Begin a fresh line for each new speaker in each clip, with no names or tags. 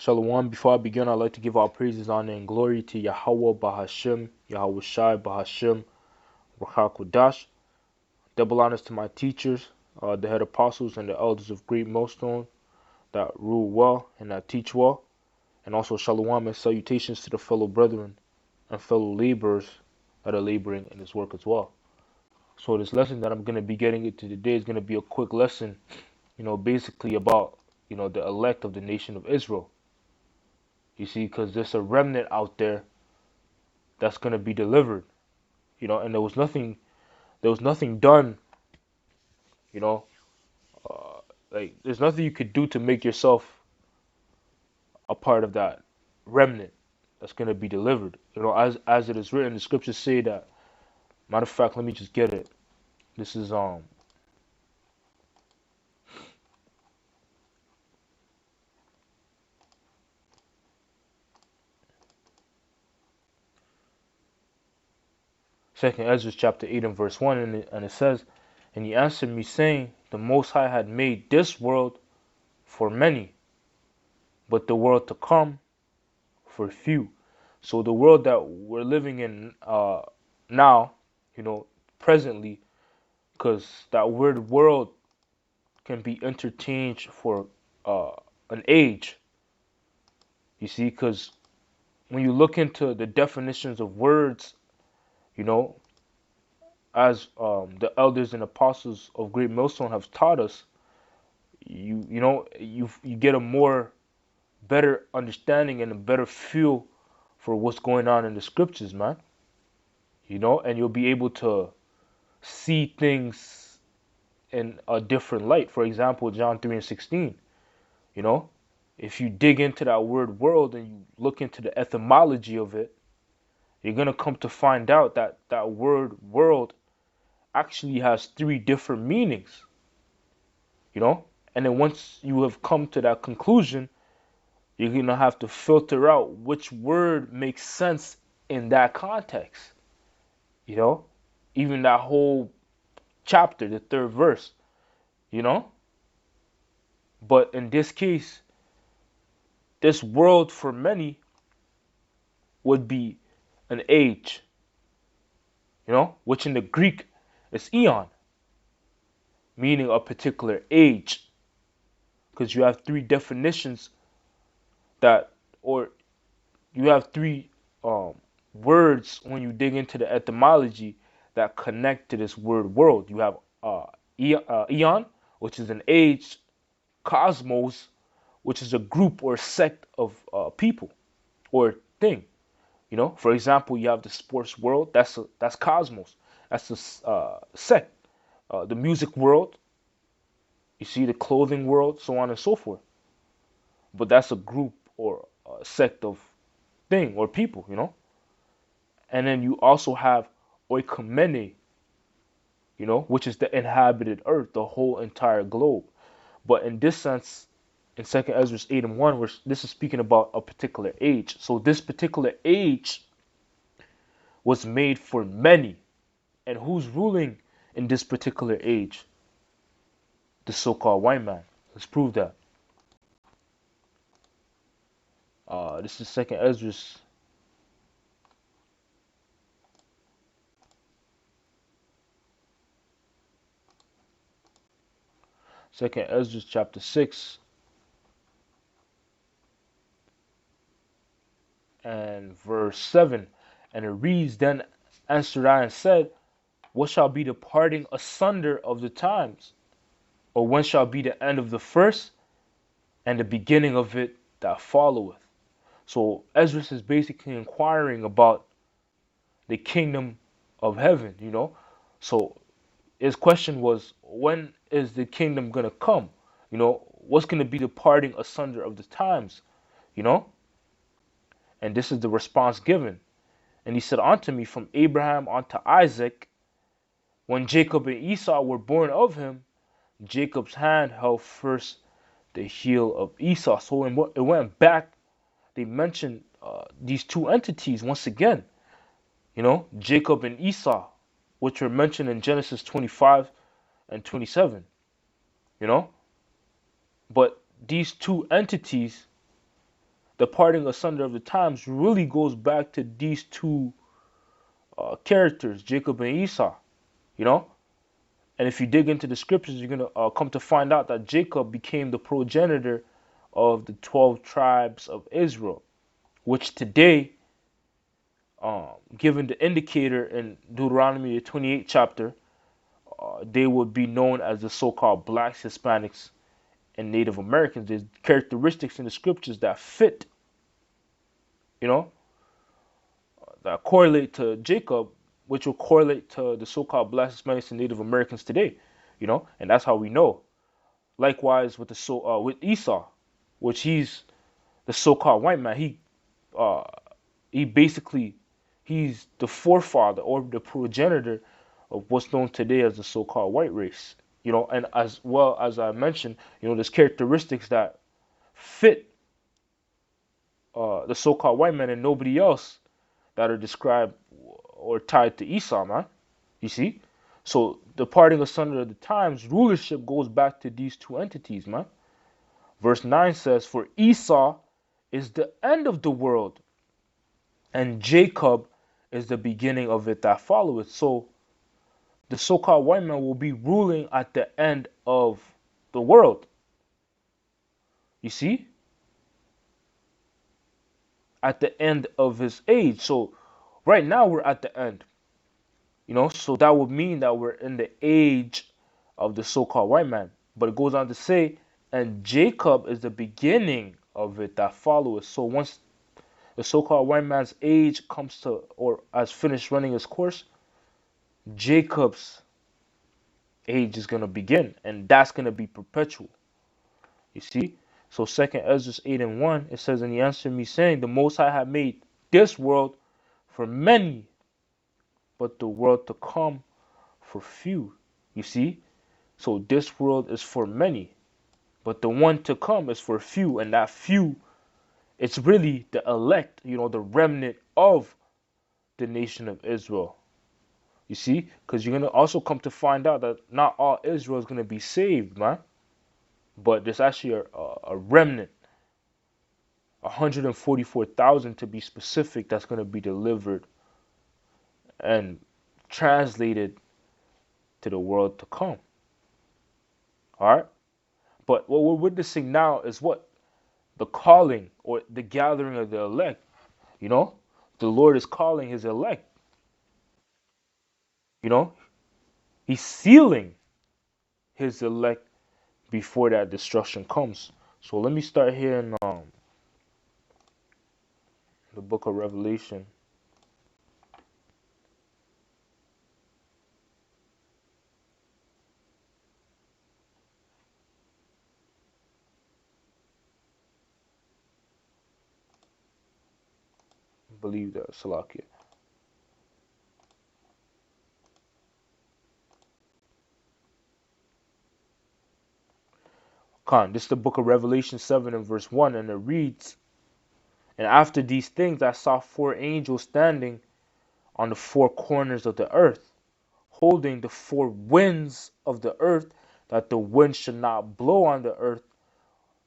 Shalom. Before I begin, I'd like to give all praises, honor, and glory to Yahweh Bahashim, Yahweh Shai Bahashim, Rachakodash. Double honors to my teachers, the head apostles, and the elders of Great Millstone that rule well and that teach well. And also Shalom and salutations to the fellow brethren and fellow laborers that are laboring in this work as well. So this lesson that I'm going to be getting into today is going to be a quick lesson, basically about, the elect of the nation of Israel. You see, because there's a remnant out there that's going to be delivered, and there was nothing done, you know, like there's nothing you could do to make yourself a part of that remnant that's going to be delivered. As it is written, the scriptures say that. Matter of fact, let me just get it. This is 2nd Ezra chapter 8 and verse 1, and it says, "And he answered me, saying, The Most High had made this world for many, but the world to come for few." So the world that we're living in now, presently, because that word world can be interchanged for uh, an age. You see, because when you look into the definitions of words, you know, as the elders and apostles of Great Millstone have taught us, you get a more better understanding and a better feel for what's going on in the scriptures, man. And you'll be able to see things in a different light. For example, John 3 and 16, you know, if you dig into that word world and you look into the etymology of it, you're going to come to find out that that word world actually has three different meanings, and then once you have come to that conclusion, you're going to have to filter out which word makes sense in that context, even that whole chapter, the third verse, you know. But in this case, this world for many would be an age, which in the Greek is eon, meaning a particular age. Because you have three definitions or you have three words when you dig into the etymology that connect to this word world. You have eon, which is an age, cosmos, which is a group or sect of people or thing. For example, you have the sports world. That's cosmos. That's a sect. The music world. You see the clothing world, so on and so forth. But that's a group or a sect of thing or people. And then you also have oikomene, which is the inhabited earth, the whole entire globe. But in this sense, in 2nd Ezra 8 and 1, this is speaking about a particular age. So this particular age was made for many. And who's ruling in this particular age? The so-called white man. Let's prove that. This is 2nd Ezra. Second Ezra chapter 6 and verse 7. And it reads, "Then answered I and said, What shall be the parting asunder of the times? Or when shall be the end of the first, and the beginning of it that followeth?" So Ezra is basically inquiring about the kingdom of heaven, So his question was, when is the kingdom going to come? What's going to be the parting asunder of the times? And this is the response given. And he said unto me, From Abraham unto Isaac, when Jacob and Esau were born of him, Jacob's hand held first the heel of Esau. So it went back. They mentioned these two entities once again. Jacob and Esau, which were mentioned in Genesis 25 and 27. But these two entities the parting asunder of the times really goes back to these two characters, Jacob and Esau. You know, and if you dig into the scriptures, you're gonna come to find out that Jacob became the progenitor of the 12 tribes of Israel, which today, given the indicator in Deuteronomy the 28th chapter, they would be known as the so-called blacks, Hispanics, and Native Americans. There's characteristics in the scriptures that fit, you know, that correlate to Jacob, which will correlate to the so-called blacks, Hispanics, and Native Americans today, you know, and that's how we know. Likewise with with Esau, which he's the so-called white man. Uh, he basically he's the forefather or the progenitor of what's known today as the so-called white race. You know, and as well as I mentioned, you know, there's characteristics that fit the so-called white man and nobody else that are described or tied to Esau, man. You see? So the parting asunder of the times, rulership goes back to these two entities, man. Verse 9 says, "For Esau is the end of the world, and Jacob is the beginning of it that followeth." So the so-called white man will be ruling at the end of the world. You see? At the end of his age. So right now we're at the end. You know, so that would mean that we're in the age of the so-called white man. But it goes on to say, and Jacob is the beginning of it that followeth. So once the so-called white man's age comes to, or has finished running its course, Jacob's age is going to begin. And that's going to be perpetual. You see? So 2nd Ezra 8 and 1, it says, "And he answered me, saying, The Most High have made this world for many, but the world to come for few." You see? So this world is for many, but the one to come is for few, and that few, it's really the elect, you know, the remnant of the nation of Israel. You see? Because you're going to also come to find out that not all Israel is going to be saved, man. But there's actually a remnant, 144,000 to be specific, that's going to be delivered and translated to the world to come. All right? But what we're witnessing now is what? The calling or the gathering of the elect. You know? The Lord is calling his elect. You know? He's sealing his elect before that destruction comes. So let me start here in the book of Revelation. I believe that Salakia. Khan, this is the book of Revelation 7 and verse 1, and it reads, "And after these things I saw four angels standing on the four corners of the earth, holding the four winds of the earth, that the wind should not blow on the earth,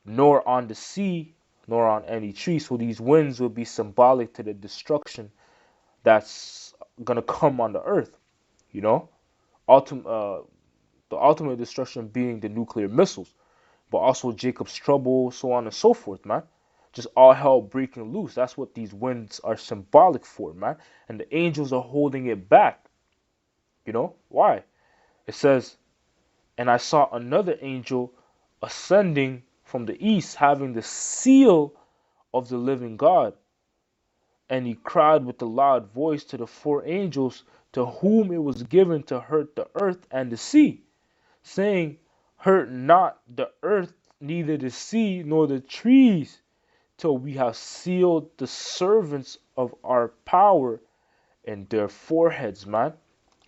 nor on the sea, nor on any tree." So these winds will be symbolic to the destruction that's gonna come on the earth. You know, the ultimate destruction being the nuclear missiles, but also Jacob's trouble, so on and so forth, man. Just all hell breaking loose. That's what these winds are symbolic for, man. And the angels are holding it back. You know why? It says, "And I saw another angel ascending from the east, having the seal of the living God. And he cried with a loud voice to the four angels to whom it was given to hurt the earth and the sea, saying, Hurt not the earth, neither the sea, nor the trees, till we have sealed the servants of our power in their foreheads," man.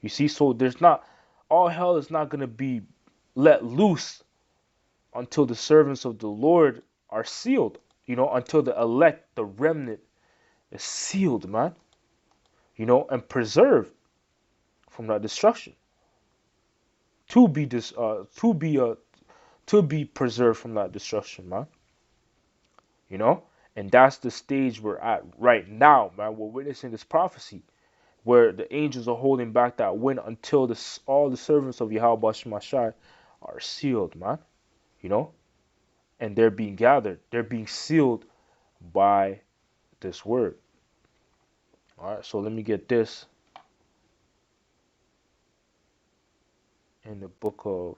You see, so there's not, all hell is not going to be let loose until the servants of the Lord are sealed, you know, until the elect, the remnant, is sealed, man, you know, and preserved from that destruction. To be this, to be preserved from that destruction, man. You know, And that's the stage we're at right now, man. We're witnessing this prophecy where the angels are holding back that wind until all the servants of Yahweh Shemashai are sealed, man. You know, and they're being gathered. They're being sealed by this word. All right, so let me get this in the book of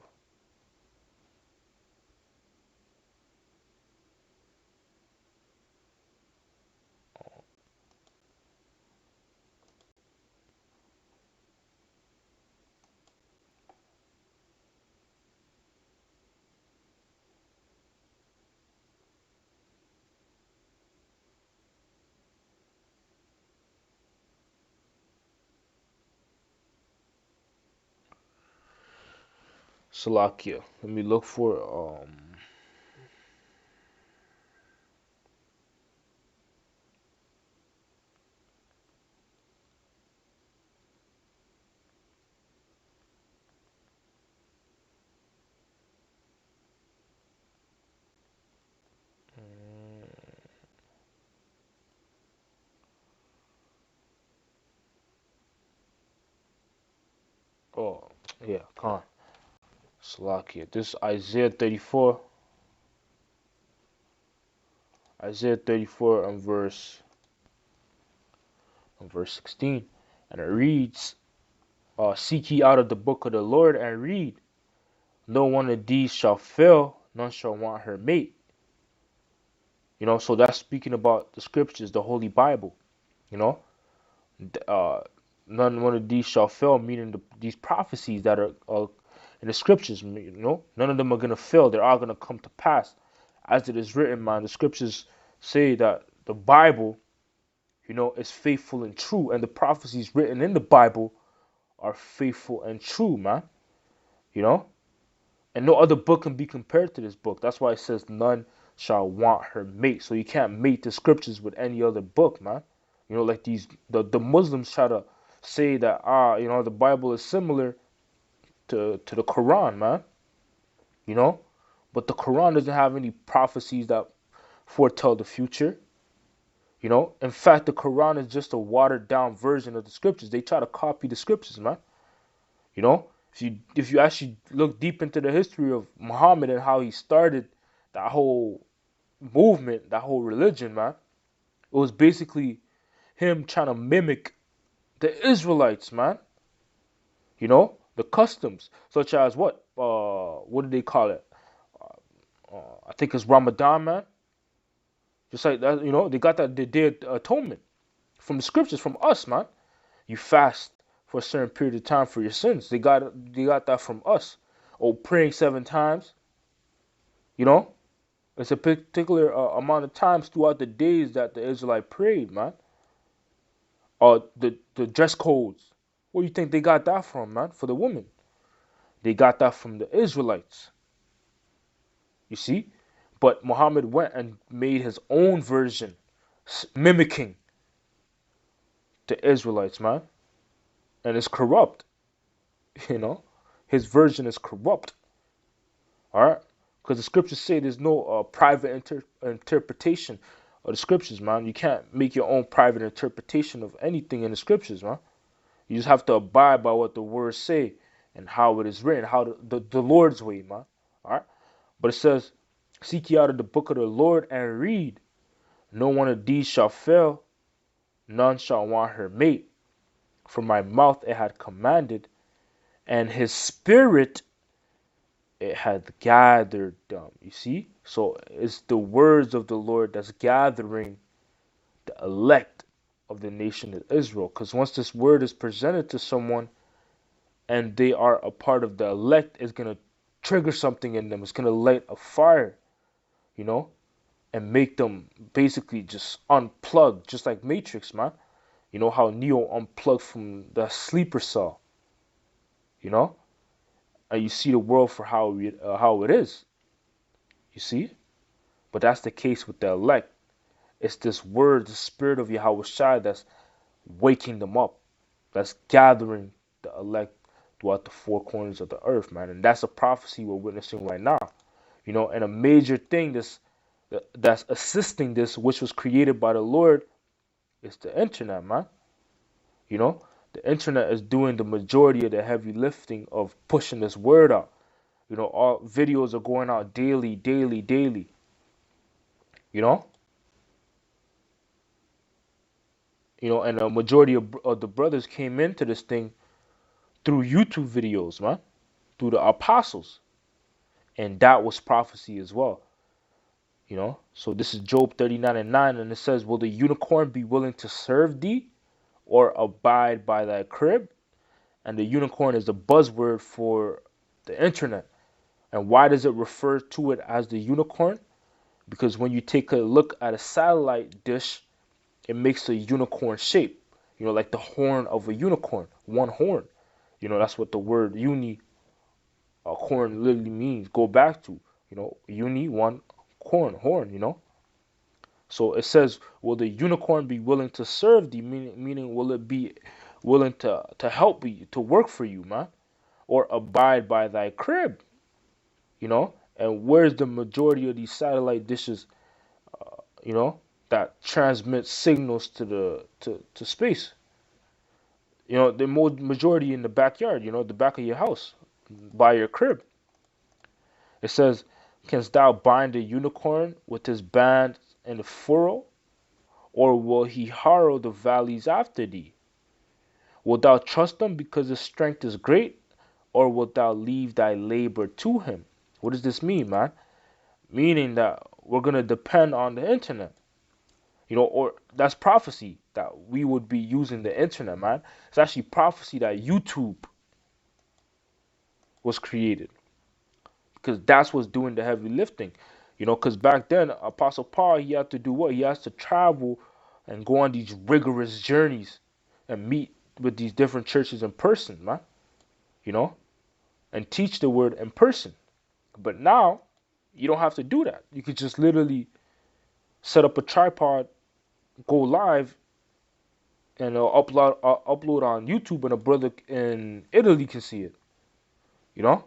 Salakia. Let me look for oh yeah, Khan. Salakia. This Isaiah 34. Isaiah 34 and verse 16. And it reads, seek ye out of the book of the Lord and read. No one of these shall fail, none shall want her mate. You know, so that's speaking about the scriptures, the Holy Bible. You know, uh, none one of these shall fail, meaning these prophecies that are in the scriptures. You know, none of them are gonna fail. They're all gonna come to pass, as it is written, man. The scriptures say that the Bible, you know, is faithful and true, and the prophecies written in the Bible are faithful and true, man. You know, and no other book can be compared to this book. That's why it says none shall want her mate. So you can't mate the scriptures with any other book, man. You know, like the Muslims try to say that you know, the Bible is similar to the Quran, man. You know, but the Quran doesn't have any prophecies that foretell the future. You know, in fact, the Quran is just a watered down version of the scriptures. They try to copy the scriptures, man. You know, if you actually look deep into the history of Muhammad and how he started that whole movement, that whole religion, man, it was basically him trying to mimic the Israelites, man. You know, the customs, such as what do they call it? I think it's Ramadan, man. Just like that, you know, they got that the Day of Atonement from the scriptures, from us, man. You fast for a certain period of time for your sins. They got that from us. Oh, praying 7 times, you know. It's a particular amount of times throughout the days that the Israelite prayed, man. The dress codes. Where do you think they got that from, man? For the women, they got that from the Israelites. You see, but Muhammad went and made his own version, mimicking the Israelites, man, and it's corrupt. You know, his version is corrupt. All right, because the scriptures say there's no private interpretation of the scriptures, man. You can't make your own private interpretation of anything in the scriptures, man. You just have to abide by what the words say and how it is written, how the Lord's way, man. All right, but it says, "Seek ye out of the book of the Lord and read. No one of these shall fail, none shall want her mate. For my mouth it had commanded, and his spirit it had gathered them." You see? So it's the words of the Lord that's gathering the elect of the nation of Israel. Because once this word is presented to someone and they are a part of the elect, it's going to trigger something in them. It's going to light a fire, you know, and make them basically just unplug, just like Matrix, man. You know how Neo unplugged from the sleeper cell, you know? And you see the world for how it is, you see? But that's the case with the elect. It's this word, the spirit of Yahweh Shai, that's waking them up, that's gathering the elect throughout the four corners of the earth, man. And that's a prophecy we're witnessing right now. You know, and a major thing that's that's assisting this, which was created by the Lord, is the internet, man. You know, the internet is doing the majority of the heavy lifting of pushing this word out. You know, all videos are going out daily, daily, daily. You know, and a majority of the brothers came into this thing through YouTube videos, man, through the apostles, and that was prophecy as well. So this is Job 39:9, and it says, "Will the unicorn be willing to serve thee, or abide by thy crib?" And the unicorn is the buzzword for the internet. And why does it refer to it as the unicorn? Because when you take a look at a satellite dish, it makes a unicorn shape. Like the horn of a unicorn, one horn. That's what the word uni corn literally means. Go back to, uni, one corn, horn. So it says, will the unicorn be willing to serve thee? Meaning, will it be willing to help you, to work for you, man? Or abide by thy crib, And where's the majority of these satellite dishes, you know, that transmit signals to space? The majority in the backyard, the back of your house, by your crib. It says, canst thou bind a unicorn with his band in the furrow? Or will he harrow the valleys after thee? Wilt thou trust him because his strength is great? Or wilt thou leave thy labor to him? What does this mean, man? Meaning that we're going to depend on the internet. Or that's prophecy that we would be using the internet, man. It's actually prophecy that YouTube was created, because that's what's doing the heavy lifting. Because back then, Apostle Paul, he had to do what? He has to travel and go on these rigorous journeys and meet with these different churches in person, man. You know, and teach the word in person. But now, you don't have to do that. You could just literally set up a tripod, go live, and upload on YouTube, and a brother in Italy can see it. You know,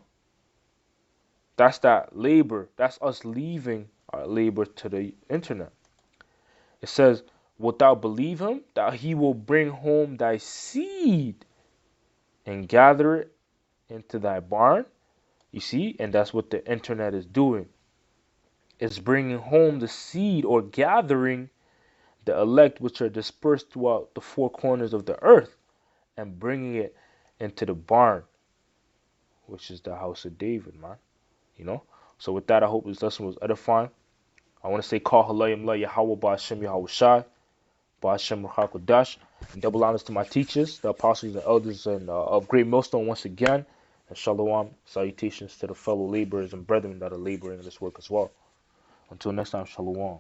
that's that labor. That's us leaving our labor to the internet. It says, wilt thou believe him that he will bring home thy seed and gather it into thy barn? You see, and that's what the internet is doing. It's bringing home the seed, or gathering the elect which are dispersed throughout the four corners of the earth, and bringing it into the barn, which is the house of David, man. So with that, I hope this lesson was edifying. I want to say, call halayim la Yahweh Ba'ashem Yahweh Shai, Ba'ashem Ruchakodash, and double honors to my teachers, the apostles and elders and of Great Millstone once again, and shalom, salutations to the fellow laborers and brethren that are laboring in this work as well. Until next time, shalom.